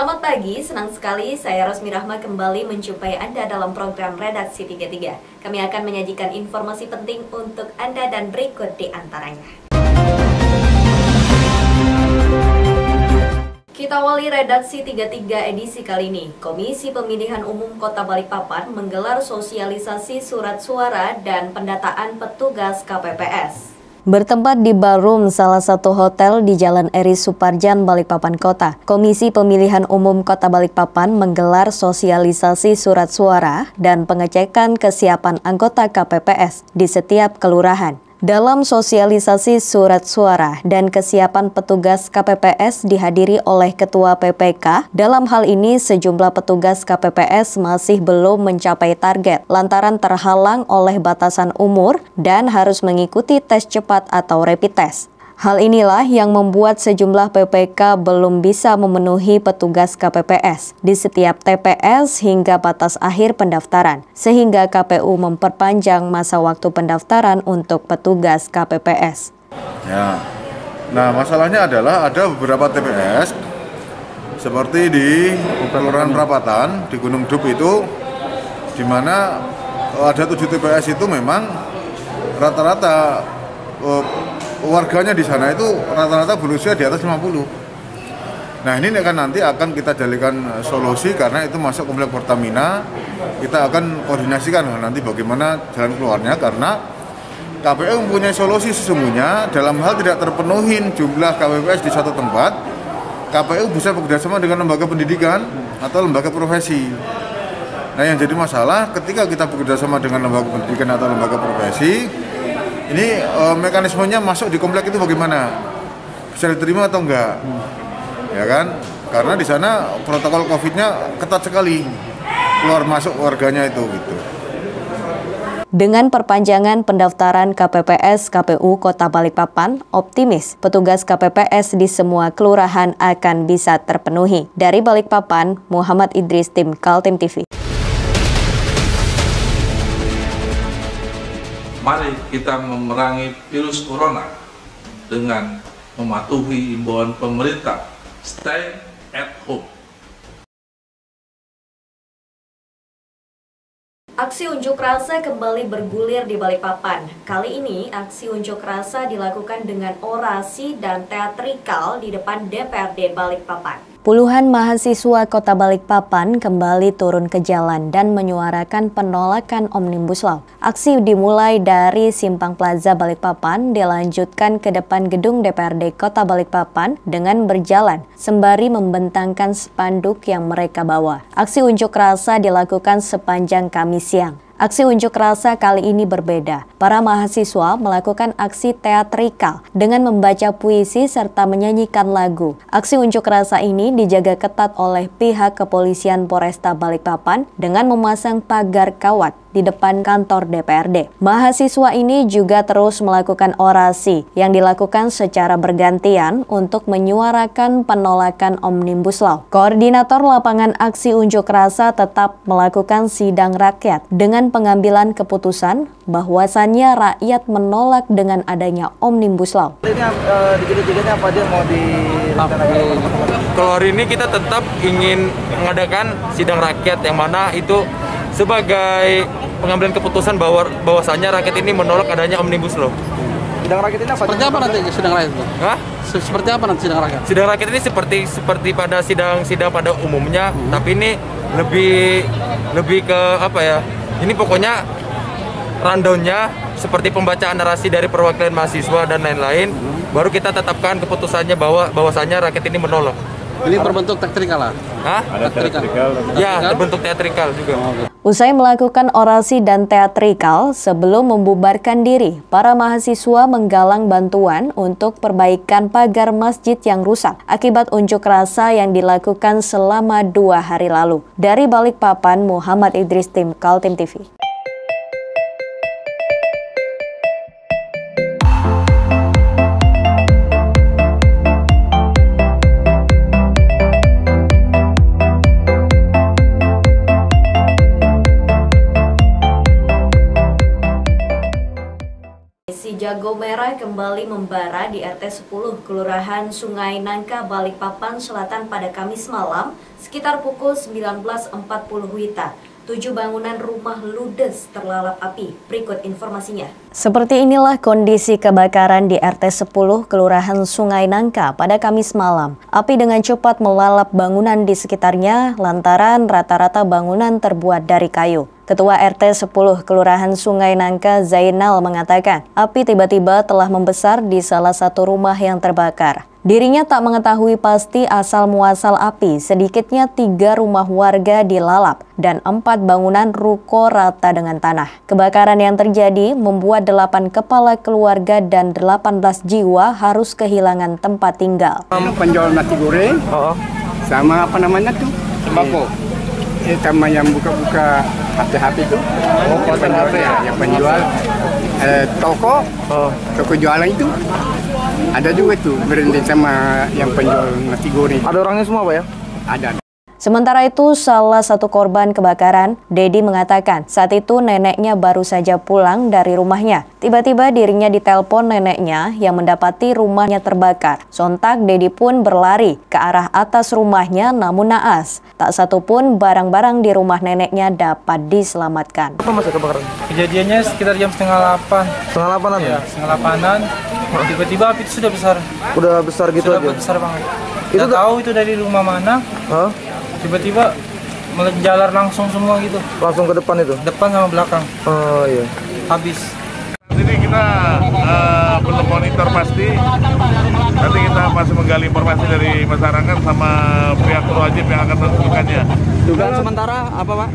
Selamat pagi, senang sekali saya Rosmi Rahma kembali menjumpai Anda dalam program Redaksi 33. Kami akan menyajikan informasi penting untuk Anda dan berikut di antaranya. Kita awali Redaksi 33 edisi kali ini. Komisi Pemilihan Umum Kota Balikpapan menggelar sosialisasi surat suara dan pendataan petugas KPPS. Bertempat di ballroom salah satu hotel di Jalan Eri Suparjan, Balikpapan Kota, Komisi Pemilihan Umum Kota Balikpapan menggelar sosialisasi surat suara dan pengecekan kesiapan anggota KPPS di setiap kelurahan. Dalam sosialisasi surat suara dan kesiapan petugas KPPS dihadiri oleh Ketua PPK, dalam hal ini sejumlah petugas KPPS masih belum mencapai target lantaran terhalang oleh batasan umur dan harus mengikuti tes cepat atau rapid test. Hal inilah yang membuat sejumlah PPK belum bisa memenuhi petugas KPPS di setiap TPS hingga batas akhir pendaftaran, sehingga KPU memperpanjang masa waktu pendaftaran untuk petugas KPPS. Ya, nah masalahnya adalah ada beberapa TPS seperti di Kelurahan Perapatan di Gunung Dub itu, di mana ada 7 TPS itu memang rata-rata warganya di sana itu rata-rata berusia di atas 50. Nah ini kan nanti akan kita jadikan solusi karena itu masuk komplek Pertamina. Kita akan koordinasikan nanti bagaimana jalan keluarnya karena KPU mempunyai solusi sesungguhnya dalam hal tidak terpenuhi jumlah KPPS di satu tempat. KPU bisa bekerjasama dengan lembaga pendidikan atau lembaga profesi. Nah yang jadi masalah ketika kita bekerjasama dengan lembaga pendidikan atau lembaga profesi, ini mekanismenya masuk di komplek itu bagaimana? Bisa diterima atau enggak? Ya kan? Karena di sana protokol COVID-nya ketat sekali. Keluar masuk warganya itu gitu. Dengan perpanjangan pendaftaran KPPS KPU Kota Balikpapan, optimis petugas KPPS di semua kelurahan akan bisa terpenuhi. Dari Balikpapan, Muhammad Idris, tim Kaltim TV. Mari kita memerangi virus corona dengan mematuhi imbauan pemerintah, stay at home. Aksi unjuk rasa kembali bergulir di Balikpapan. Kali ini aksi unjuk rasa dilakukan dengan orasi dan teatrikal di depan DPRD Balikpapan. Puluhan mahasiswa Kota Balikpapan kembali turun ke jalan dan menyuarakan penolakan Omnibus Law. Aksi dimulai dari Simpang Plaza Balikpapan, dilanjutkan ke depan gedung DPRD Kota Balikpapan dengan berjalan sembari membentangkan spanduk yang mereka bawa. Aksi unjuk rasa dilakukan sepanjang Kamis siang. Aksi unjuk rasa kali ini berbeda. Para mahasiswa melakukan aksi teatrikal dengan membaca puisi serta menyanyikan lagu. Aksi unjuk rasa ini dijaga ketat oleh pihak kepolisian Polresta Balikpapan dengan memasang pagar kawat di depan kantor DPRD. Mahasiswa ini juga terus melakukan orasi yang dilakukan secara bergantian untuk menyuarakan penolakan Omnibus Law. Koordinator lapangan aksi unjuk rasa tetap melakukan sidang rakyat dengan pengambilan keputusan bahwasannya rakyat menolak dengan adanya Omnibus Law. Ini dikit-dikitnya apa dia mau Kalau hari ini kita tetap ingin mengadakan sidang rakyat yang mana itu sebagai pengambilan keputusan bahwasannya rakyat ini menolak adanya Omnibus Law. Sidang rakyat ini apa? Seperti apa nanti sidang rakyat itu? Hah? Seperti apa nanti sidang rakyat? Sidang rakyat ini seperti pada sidang pada umumnya, tapi ini lebih ke apa ya? Ini pokoknya rundown-nya seperti pembacaan narasi dari perwakilan mahasiswa dan lain-lain. Baru kita tetapkan keputusannya bahwasannya rakyat ini menolak. Ini berbentuk teatrikal lah? Hah? Ada teatrikal? Ya, berbentuk teatrikal juga. Usai melakukan orasi dan teatrikal sebelum membubarkan diri, para mahasiswa menggalang bantuan untuk perbaikan pagar masjid yang rusak akibat unjuk rasa yang dilakukan selama 2 hari lalu. Dari Balikpapan, Muhammad Idris, tim Kaltim TV. si jago merah kembali membara di RT 10 Kelurahan Sungai Nangka, Balikpapan Selatan pada Kamis malam sekitar pukul 19.40 WITA. 7 bangunan rumah ludes terlalap api. Berikut informasinya. Seperti inilah kondisi kebakaran di RT 10 Kelurahan Sungai Nangka pada Kamis malam. Api dengan cepat melalap bangunan di sekitarnya lantaran rata-rata bangunan terbuat dari kayu. Ketua RT 10 Kelurahan Sungai Nangka Zainal mengatakan, api tiba-tiba telah membesar di salah satu rumah yang terbakar. Dirinya tak mengetahui pasti asal-muasal api, sedikitnya 3 rumah warga dilalap dan 4 bangunan ruko rata dengan tanah. Kebakaran yang terjadi membuat 8 kepala keluarga dan 18 jiwa harus kehilangan tempat tinggal. Penjual nasi goreng, sama apa namanya tuh? Sembako. Sama yang buka-buka HP itu. Penjual ya, yang penjual toko jualan itu. Ada juga tuh berhenti sama yang penjual nasi goreng. Ada orangnya semua Pak ya? Ada. Sementara itu, salah satu korban kebakaran, Dedi mengatakan saat itu neneknya baru saja pulang dari rumahnya. Tiba-tiba dirinya ditelepon neneknya yang mendapati rumahnya terbakar. Sontak Dedi pun berlari ke arah atas rumahnya namun naas. Tak satu pun barang-barang di rumah neneknya dapat diselamatkan. Apa masa kebakaran? Kejadiannya sekitar jam setengah 8. Setengah 8-an ya? Setengah 8-an. Tiba-tiba api itu sudah besar. Udah besar gitu sudah aja? Besar banget. Kita tahu itu dari rumah mana. Tiba-tiba menjalar langsung semua gitu. Langsung ke depan itu? Depan sama belakang. Oh iya. Habis. Jadi kita belum monitor pasti. Nanti kita masih menggali informasi dari masyarakat sama pihak berwajib yang akan menentukannya. Dugaan sementara apa Pak?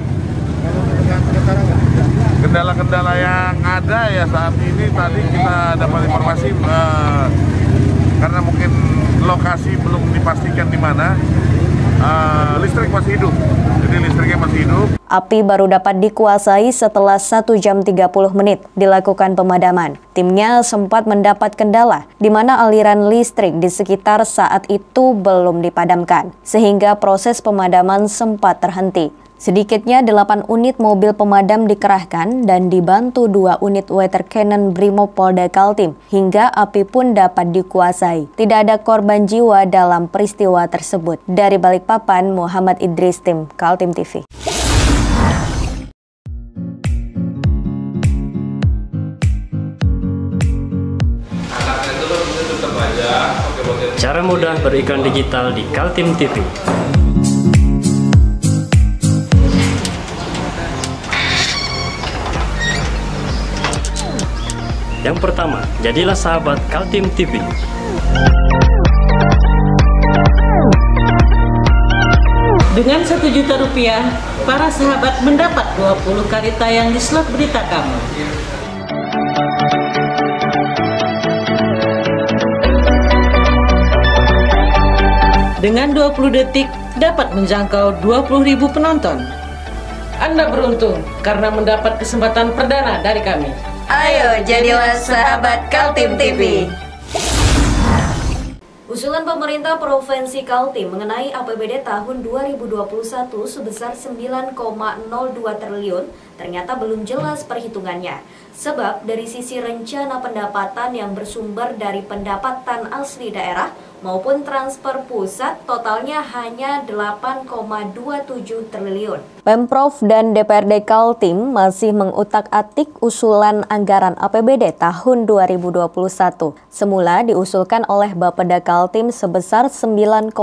Kendala-kendala yang ada ya saat ini tadi kita dapat informasi karena mungkin lokasi belum dipastikan di mana. Listrik masih hidup, jadi listriknya masih hidup. Api baru dapat dikuasai setelah 1 jam 30 menit dilakukan pemadaman. Timnya sempat mendapat kendala, di mana aliran listrik di sekitar saat itu belum dipadamkan, sehingga proses pemadaman sempat terhenti. Sedikitnya 8 unit mobil pemadam dikerahkan dan dibantu 2 unit water cannon Brimopolda Kaltim hingga api pun dapat dikuasai. Tidak ada korban jiwa dalam peristiwa tersebut. Dari Balikpapan, Muhammad Idris, tim Kaltim TV. Cara mudah beriklan digital di Kaltim TV. Yang pertama, jadilah sahabat Kaltim TV. Dengan Rp1 juta, para sahabat mendapat 20 kali tayang di slot berita kamu. Dengan 20 detik dapat menjangkau 20.000 penonton. Anda beruntung karena mendapat kesempatan perdana dari kami. Ayo jadilah sahabat Kaltim TV. Usulan pemerintah Provinsi Kaltim mengenai APBD tahun 2021 sebesar 9,02 triliun ternyata belum jelas perhitungannya. Sebab dari sisi rencana pendapatan yang bersumber dari pendapatan asli daerah maupun transfer pusat totalnya hanya 8,27 triliun. Pemprov dan DPRD Kaltim masih mengutak-atik usulan anggaran APBD tahun 2021. Semula diusulkan oleh Bapeda Kaltim sebesar 9,2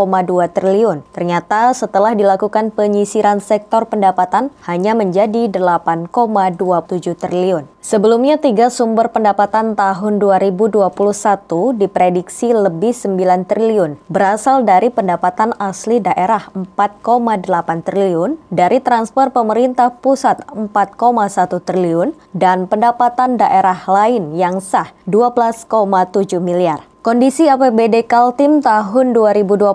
triliun. Ternyata setelah dilakukan penyisiran sektor pendapatan hanya menjadi 8,27 triliun. Sebelumnya 3 sumber pendapatan tahun 2021 diprediksi lebih 9 triliun. Berasal dari pendapatan asli daerah 4,8 triliun, dari transfer pemerintah pusat 4,1 triliun, dan pendapatan daerah lain yang sah 12,7 miliar. Kondisi APBD Kaltim tahun 2021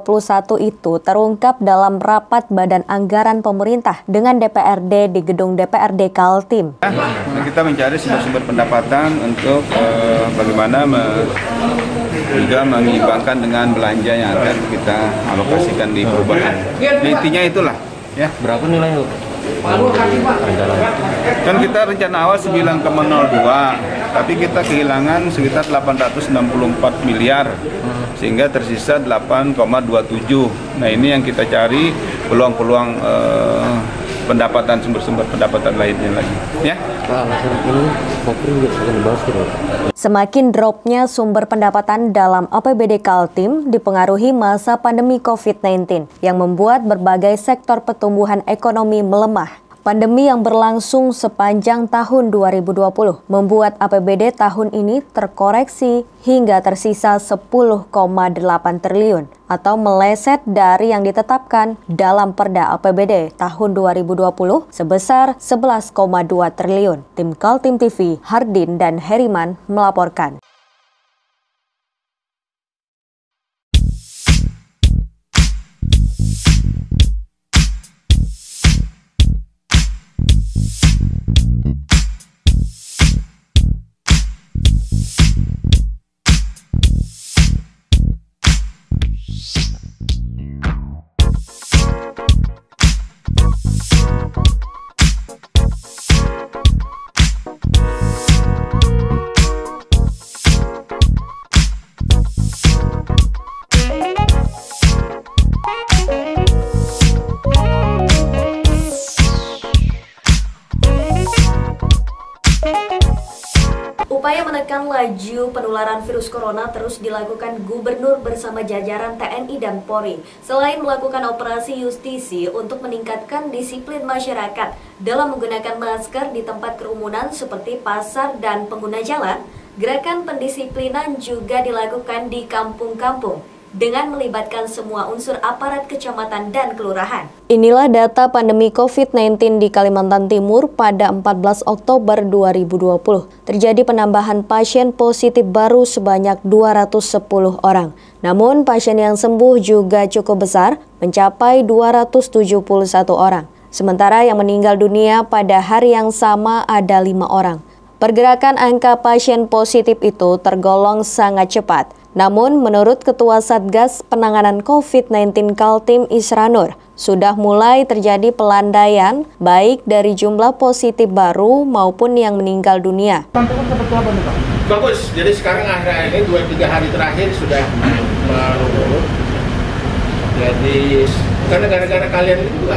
itu terungkap dalam rapat Badan Anggaran Pemerintah dengan DPRD di gedung DPRD Kaltim. Kita mencari sumber-sumber pendapatan untuk bagaimana juga mengimbangkan dengan belanja yang akan kita alokasikan di perubahan. Nah, intinya itulah. Ya. Berapa nilainya? Kan kita rencana awal 9,02. tapi kita kehilangan sekitar 864 miliar, sehingga tersisa 8,27. Nah ini yang kita cari peluang-peluang pendapatan, sumber-sumber pendapatan lainnya lagi. Ya. Semakin dropnya sumber pendapatan dalam APBD Kaltim dipengaruhi masa pandemi COVID-19 yang membuat berbagai sektor pertumbuhan ekonomi melemah. Pandemi yang berlangsung sepanjang tahun 2020 membuat APBD tahun ini terkoreksi hingga tersisa 10,8 triliun atau meleset dari yang ditetapkan dalam Perda APBD tahun 2020 sebesar 11,2 triliun. Tim Kaltim TV, Hardin dan Heriman melaporkan. Upaya menekan laju penularan virus corona terus dilakukan Gubernur bersama jajaran TNI dan Polri. Selain melakukan operasi justisi untuk meningkatkan disiplin masyarakat dalam menggunakan masker di tempat kerumunan seperti pasar dan pengguna jalan, gerakan pendisiplinan juga dilakukan di kampung-kampung dengan melibatkan semua unsur aparat kecamatan dan kelurahan. Inilah data pandemi COVID-19 di Kalimantan Timur pada 14 Oktober 2020. Terjadi penambahan pasien positif baru sebanyak 210 orang. Namun pasien yang sembuh juga cukup besar, mencapai 271 orang. Sementara yang meninggal dunia pada hari yang sama ada 5 orang. Pergerakan angka pasien positif itu tergolong sangat cepat. Namun, menurut Ketua Satgas Penanganan COVID-19 Kaltim Isranur, sudah mulai terjadi pelandaian baik dari jumlah positif baru maupun yang meninggal dunia. Bagus, jadi sekarang ada ini 2-3 hari terakhir sudah menurun. Jadi, karena gara-gara kalian itu juga.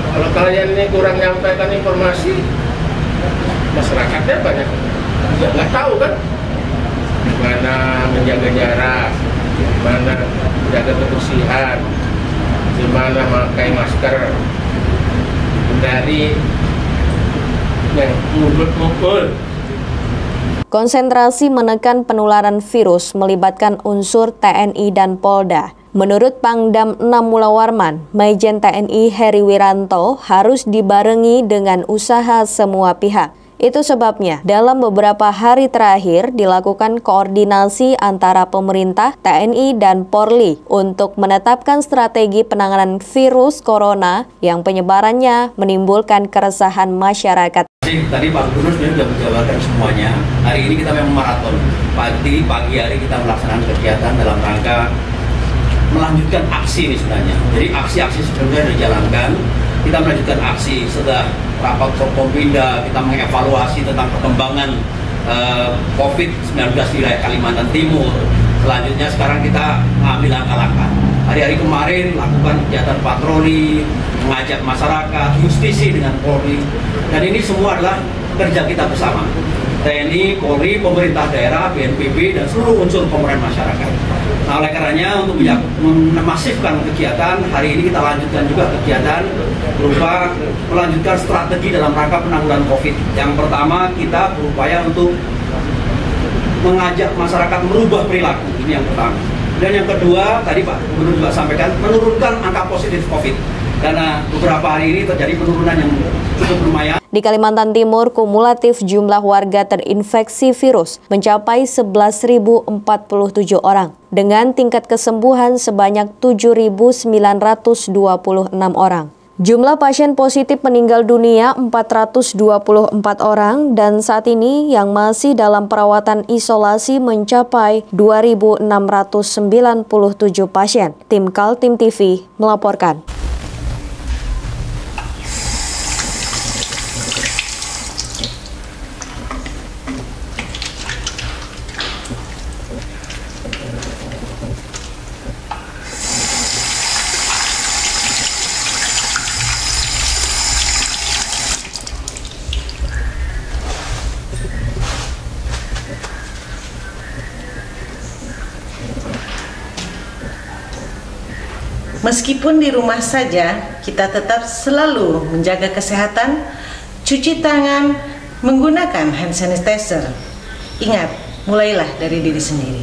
Kalau kalian ini kurang nyampaikan informasi, masyarakatnya banyak nggak tahu kan, gimana menjaga jarak, gimana menjaga kebersihan, gimana memakai masker, dari yang ngumpul-ngumpul. Konsentrasi menekan penularan virus melibatkan unsur TNI dan Polda. Menurut Pangdam 6 Mulawarman, Majen TNI Heri Wiranto harus dibarengi dengan usaha semua pihak. Itu sebabnya dalam beberapa hari terakhir dilakukan koordinasi antara pemerintah, TNI, dan Polri untuk menetapkan strategi penanganan virus corona yang penyebarannya menimbulkan keresahan masyarakat. Tadi Pak Gubernur sudah menjabarkan semuanya. Hari ini kita memang maraton. Pagi hari kita melaksanakan kegiatan dalam rangka melanjutkan aksi ini sebenarnya. Jadi aksi-aksi sebelumnya dijalankan. Kita melanjutkan aksi setelah rapat Forkompinda, kita mengevaluasi tentang perkembangan COVID-19 di wilayah Kalimantan Timur. Selanjutnya sekarang kita mengambil langkah-langkah. Hari-hari kemarin lakukan kegiatan patroli, mengajak masyarakat, justisi dengan Polri. Dan ini semua adalah kerja kita bersama. TNI, Polri, pemerintah daerah, BNPB, dan seluruh unsur komponen masyarakat. Nah, oleh karenanya untuk memasifkan kegiatan, hari ini kita lanjutkan juga kegiatan berupa melanjutkan strategi dalam rangka penanggulangan COVID. Yang pertama, kita berupaya untuk mengajak masyarakat merubah perilaku, ini yang pertama. Dan yang kedua, tadi Pak Gubernur juga sampaikan, menurunkan angka positif COVID. Karena beberapa hari ini terjadi penurunan yang cukup lumayan. Di Kalimantan Timur, kumulatif jumlah warga terinfeksi virus mencapai 11.047 orang, dengan tingkat kesembuhan sebanyak 7.926 orang. Jumlah pasien positif meninggal dunia 424 orang dan saat ini yang masih dalam perawatan isolasi mencapai 2.697 pasien. Tim Kaltim TV melaporkan. Meskipun di rumah saja, kita tetap selalu menjaga kesehatan, cuci tangan, menggunakan hand sanitizer. Ingat, mulailah dari diri sendiri.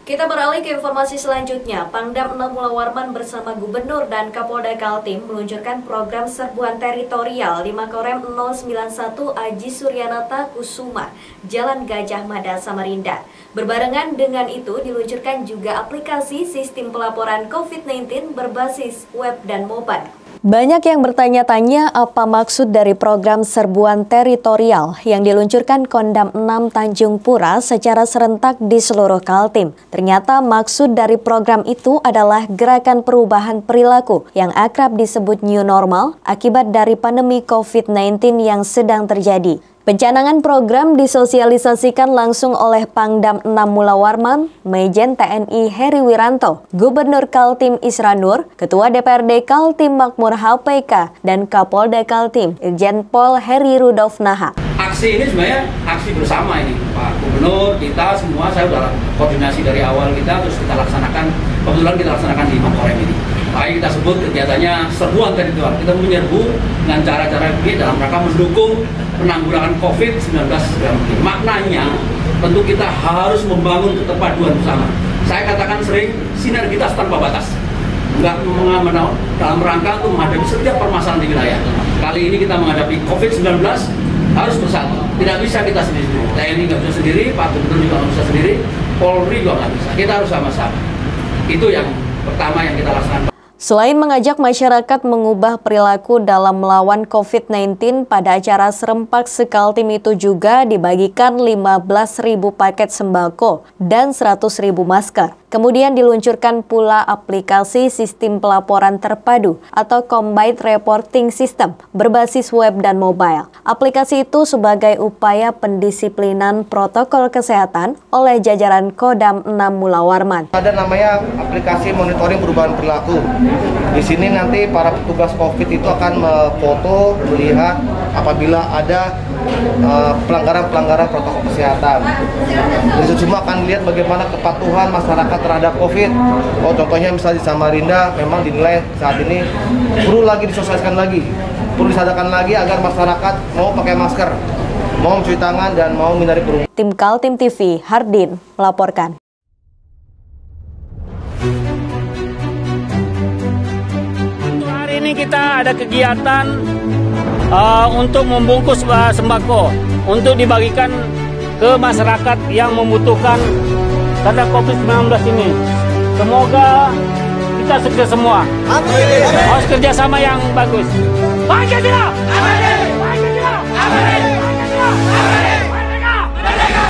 Kita beralih ke informasi selanjutnya. Pangdam 6 Mula Warman bersama Gubernur dan Kapolda Kaltim meluncurkan program serbuan teritorial di Makorem 091 Aji Suryanata Kusuma, Jalan Gajah Mada, Samarinda. Berbarengan dengan itu diluncurkan juga aplikasi sistem pelaporan COVID-19 berbasis web dan mobile. Banyak yang bertanya-tanya apa maksud dari program serbuan teritorial yang diluncurkan Kodam 6 Tanjung Pura secara serentak di seluruh Kaltim. Ternyata maksud dari program itu adalah gerakan perubahan perilaku yang akrab disebut New Normal akibat dari pandemi COVID-19 yang sedang terjadi. Pencanangan program disosialisasikan langsung oleh Pangdam 6 Mula Warman, Majen TNI Heri Wiranto, Gubernur Kaltim Isra Nur, Ketua DPRD Kaltim Makmur HPK, dan Kapolda Kaltim Irjen Pol Heri Rudolf Naha. Aksi ini sebenarnya aksi bersama ini, Pak Gubernur, kita semua, saya sudah koordinasi dari awal kita, terus kita laksanakan, kebetulan kita laksanakan di Makorem ini. Makanya kita sebut kegiatannya serbuan teritorial. Kita menyerbu dengan cara-cara kita dalam rangka mendukung penanggulangan COVID-19. Maknanya tentu kita harus membangun keterpaduan bersama. Saya katakan sering sinergitas tanpa batas. Enggak mengenal dalam rangka untuk menghadapi setiap permasalahan di wilayah. Kali ini kita menghadapi COVID-19 harus bersatu. Tidak bisa kita sendiri. TNI nggak bisa sendiri, Pak Gubernur juga nggak bisa sendiri, Polri juga nggak bisa. Kita harus sama-sama. Itu yang pertama yang kita laksanakan. Selain mengajak masyarakat mengubah perilaku dalam melawan COVID-19, pada acara serempak sekaltim itu juga dibagikan 15.000 paket sembako dan 100.000 masker. Kemudian diluncurkan pula aplikasi sistem pelaporan terpadu atau Combined Reporting System berbasis web dan mobile. Aplikasi itu sebagai upaya pendisiplinan protokol kesehatan oleh jajaran Kodam 6 Mula Warman. Ada namanya aplikasi monitoring perubahan perilaku. Di sini nanti para petugas COVID itu akan memfoto, melihat apabila ada pelanggaran-pelanggaran protokol kesehatan. Jadi semua akan lihat bagaimana kepatuhan masyarakat terhadap COVID. Oh, contohnya misalnya di Samarinda memang dinilai saat ini perlu lagi disosialisasikan lagi, perlu disadarkan lagi agar masyarakat mau pakai masker, mau mencuci tangan dan mau menghindari kerumunan. Tim Kaltim TV, Hardin melaporkan. Hari ini kita ada kegiatan untuk membungkus sembako untuk dibagikan ke masyarakat yang membutuhkan karena COVID-19 ini. Semoga kita sukses semua. Amin. Harus kerjasama yang bagus. Pancasila! Amin. Pancasila! Amin. Pancasila! Amin. Merdeka! Merdeka!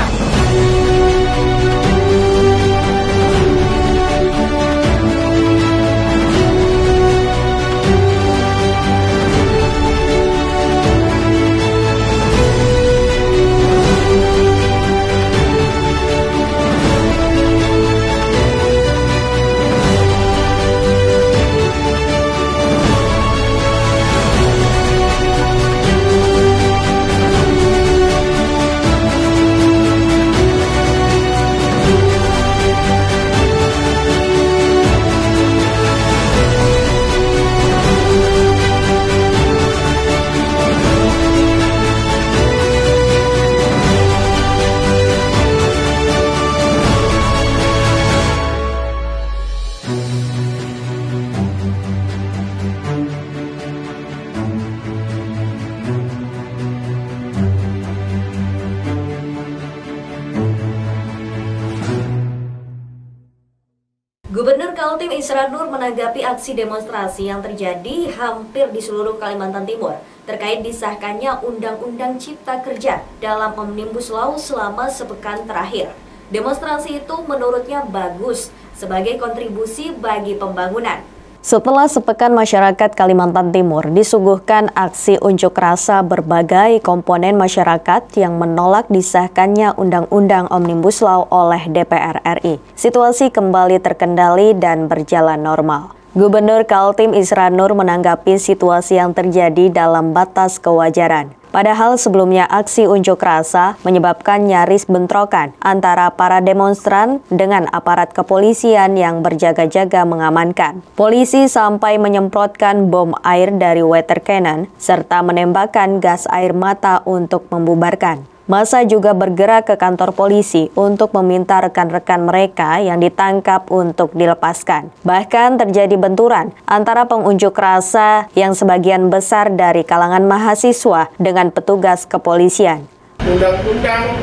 Gubernur Kaltim Isra Nur menanggapi aksi demonstrasi yang terjadi hampir di seluruh Kalimantan Timur terkait disahkannya Undang-Undang Cipta Kerja dalam Omnibus Law selama sepekan terakhir. Demonstrasi itu menurutnya bagus sebagai kontribusi bagi pembangunan. Setelah sepekan masyarakat Kalimantan Timur disuguhkan aksi unjuk rasa berbagai komponen masyarakat yang menolak disahkannya Undang-Undang Omnibus Law oleh DPR RI. Situasi kembali terkendali dan berjalan normal. Gubernur Kaltim Isra Nur menanggapi situasi yang terjadi dalam batas kewajaran. Padahal sebelumnya aksi unjuk rasa menyebabkan nyaris bentrokan antara para demonstran dengan aparat kepolisian yang berjaga-jaga mengamankan. Polisi sampai menyemprotkan bom air dari water cannon serta menembakkan gas air mata untuk membubarkan. Massa juga bergerak ke kantor polisi untuk meminta rekan-rekan mereka yang ditangkap untuk dilepaskan. Bahkan terjadi benturan antara pengunjuk rasa yang sebagian besar dari kalangan mahasiswa dengan petugas kepolisian. Undang-undang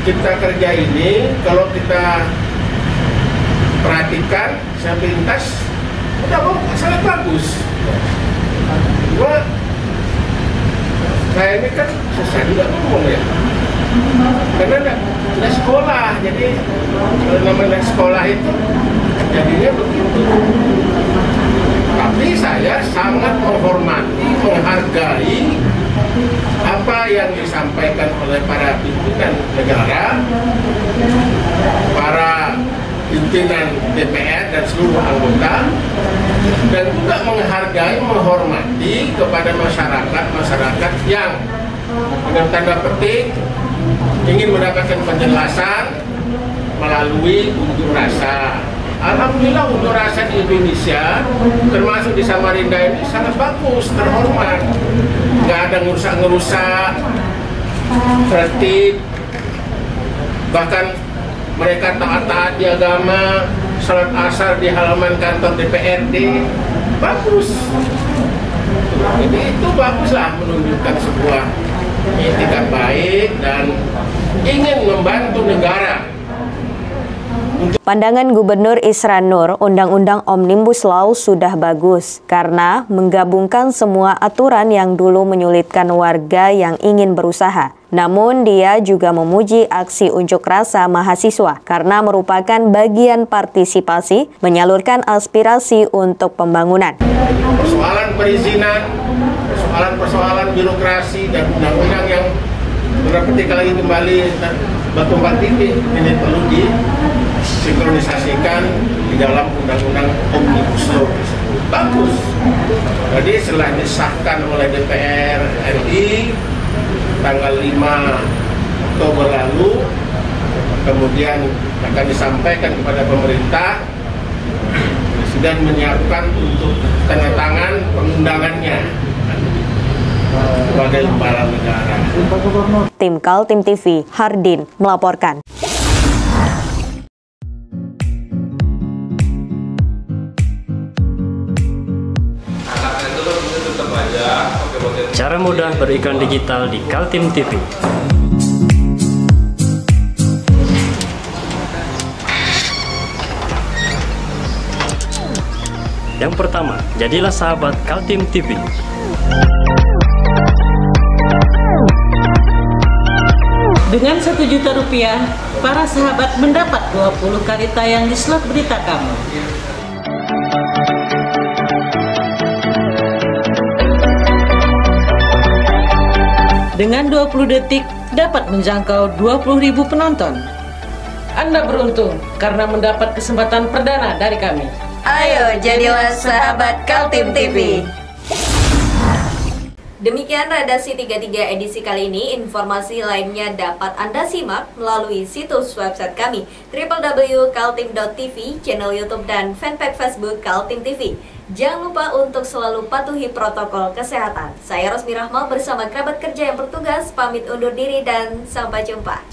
Cipta Kerja ini kalau kita perhatikan sepintas udah sangat bagus. Saya ini kan susah juga ngomong ya, karena nggak sekolah, jadi kalau namanya sekolah itu jadinya begitu. Tapi saya sangat menghormati, menghargai apa yang disampaikan oleh para pimpinan negara, para pimpinan DPR dan seluruh anggota, dan juga menghargai, menghormati kepada masyarakat yang dengan tanda petik ingin mendapatkan penjelasan melalui unjuk rasa. Alhamdulillah unjuk rasa di Indonesia, termasuk di Samarinda ini sangat bagus, terhormat, nggak ada ngerusak-ngerusak, tertib, bahkan mereka taat-taat di agama, salat asar di halaman kantor DPRD, bagus. Jadi itu baguslah, menunjukkan sebuah etikat baik dan ingin membantu negara. Pandangan Gubernur Isran Nur, Undang-Undang Omnibus Law sudah bagus karena menggabungkan semua aturan yang dulu menyulitkan warga yang ingin berusaha. Namun dia juga memuji aksi unjuk rasa mahasiswa karena merupakan bagian partisipasi menyalurkan aspirasi untuk pembangunan. Persoalan perizinan, persoalan birokrasi dan undang-undang yang ketika lagi kembali berkembang tinggi ini perlu disinkronisasikan di dalam undang-undang Omnibus Law. Bagus. Jadi setelah disahkan oleh DPR RI tanggal 5 Oktober lalu, kemudian akan disampaikan kepada pemerintah, Presiden menyiapkan untuk tanda tangan pengundangannya sebagai kepala negara. Tim Kaltim TV, Hardin melaporkan. Cara mudah beriklan digital di Kaltim TV. Yang pertama, jadilah sahabat Kaltim TV. Dengan Rp1.000.000, para sahabat mendapat 20 kali tayang di slot berita kamu. Dengan 20 detik dapat menjangkau 20.000 penonton. Anda beruntung karena mendapat kesempatan perdana dari kami. Ayo jadilah sahabat Kaltim TV. Demikian redaksi 33 edisi kali ini. Informasi lainnya dapat Anda simak melalui situs website kami www.kaltim.tv, channel YouTube dan fanpage Facebook Kaltim TV. Jangan lupa untuk selalu patuhi protokol kesehatan. Saya Rosmi Rahma bersama kerabat kerja yang bertugas pamit undur diri dan sampai jumpa.